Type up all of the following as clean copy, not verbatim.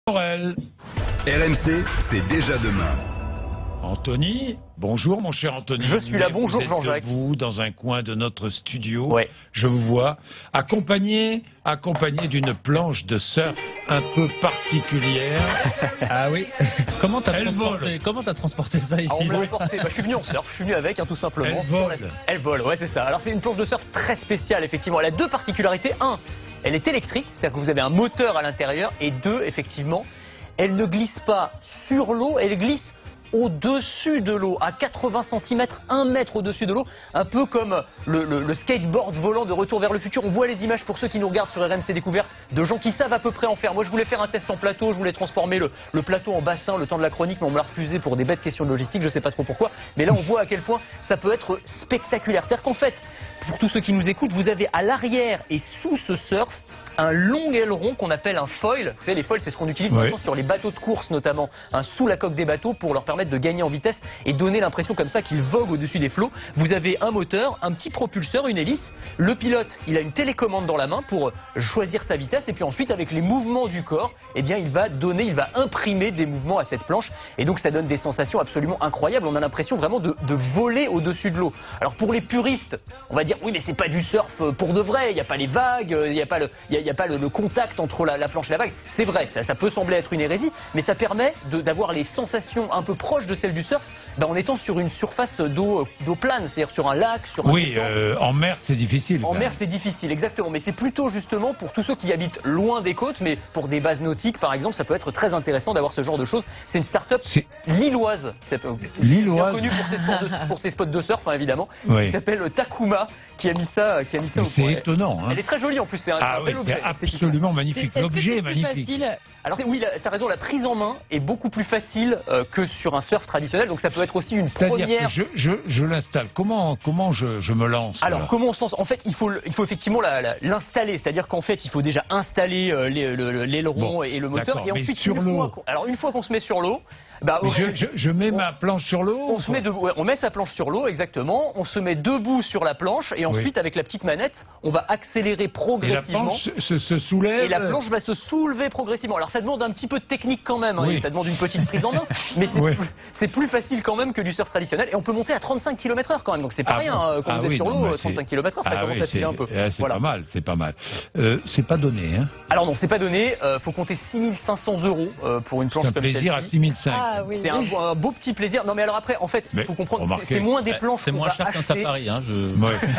Morel. RMC, c'est déjà demain. Anthony, bonjour mon cher Anthony. Je suis là, bonjour Jean-Jacques. Vous dans un coin de notre studio, ouais. Je vous vois, accompagné d'une planche de surf un peu particulière. Ah oui. Comment t'as transporté ça ici? On me l'a apporté. Je suis venu en surf, je suis venu avec, tout simplement. Elle vole, ouais c'est ça. Alors c'est une planche de surf très spéciale effectivement. Elle a deux particularités. Un, elle est électrique, c'est-à-dire que vous avez un moteur à l'intérieur. Et deux, effectivement, elle ne glisse pas sur l'eau, elle glisse au-dessus de l'eau, à 80 cm, 1 mètre au-dessus de l'eau, un peu comme le skateboard volant de Retour vers le futur. On voit les images pour ceux qui nous regardent sur RMC Découverte de gens qui savent à peu près en faire. Moi je voulais faire un test en plateau, je voulais transformer le plateau en bassin le temps de la chronique, mais on me l'a refusé pour des bêtes questions de logistique, je sais pas trop pourquoi. Mais là on voit à quel point ça peut être spectaculaire. C'est-à-dire qu'en fait, pour tous ceux qui nous écoutent, vous avez à l'arrière et sous ce surf un long aileron qu'on appelle un foil. Vous savez, les foils, c'est ce qu'on utilise maintenant sur les bateaux de course notamment, sous la coque des bateaux pour leur permettre de gagner en vitesse et donner l'impression comme ça qu'ils voguent au-dessus des flots. Vous avez un moteur, un petit propulseur, une hélice. Le pilote, il a une télécommande dans la main pour choisir sa vitesse et puis ensuite avec les mouvements du corps, eh bien il va imprimer des mouvements à cette planche et donc ça donne des sensations absolument incroyables. On a l'impression vraiment de voler au-dessus de l'eau. Alors pour les puristes, on va dire oui mais c'est pas du surf pour de vrai, il n'y a pas les vagues, il n'y a pas le contact entre la planche et la vague. C'est vrai, ça peut sembler être une hérésie, mais ça permet d'avoir les sensations un peu proches de celles du surf en étant sur une surface d'eau plane, c'est-à-dire sur un lac, sur un étang. En mer c'est difficile. En mer c'est difficile, exactement, mais c'est plutôt justement pour tous ceux qui habitent loin des côtes, mais pour des bases nautiques par exemple, ça peut être très intéressant d'avoir ce genre de choses. C'est une start-up lilloise, lilloise, connue pour ses spots de surf évidemment, qui s'appelle Takuma, qui a mis ça au C'est étonnant. Elle est très jolie en plus, c'est un bel objet. Absolument magnifique, l'objet est magnifique. Alors oui, t'as raison, la prise en main est beaucoup plus facile que sur un surf traditionnel, donc ça peut être aussi une première. Je l'installe. Comment je me lance? Alors comment on se lance? En fait, il faut effectivement l'installer, c'est-à-dire qu'en fait, il faut déjà installer l'aileron et le moteur, et ensuite sur l'eau. Alors une fois qu'on se met sur l'eau, je mets ma planche sur l'eau. On met sa planche sur l'eau, exactement. On se met debout sur la planche et ensuite avec la petite manette, on va accélérer progressivement. Et la planche se soulève. Et la planche va se soulever progressivement. Alors ça demande un petit peu de technique quand même, ça demande une petite prise en main, mais c'est plus facile quand même que du surf traditionnel. Et on peut monter à 35 km/h quand même, donc c'est pas rien quand vous êtes sur l'eau. 35 km/h, ça commence à filer un peu. C'est pas mal, c'est pas mal. C'est pas donné, hein? Alors non, c'est pas donné. Faut compter 6 500 € pour une planche comme celle-ci. C'est un plaisir à 6 500. C'est un beau petit plaisir. Non mais alors après, en fait, il faut comprendre, c'est moins des planches qu'on va acheter. C'est moins cher qu'un safari, hein.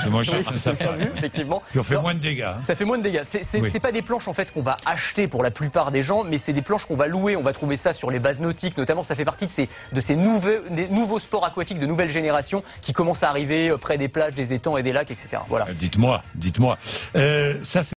C'est moins cher qu'un safari. Effectivement. Puis on fait moins de dégâts. Ça fait moins de dégâts. C'est pas des planches en fait qu'on va acheter pour la plupart des gens, mais c'est des planches qu'on va louer. On va trouver ça sur les bases nautiques, notamment. Ça fait partie de ces nouveaux sports aquatiques de nouvelle génération qui commencent à arriver près des plages, des étangs et des lacs, etc. Voilà. Dites-moi. Ça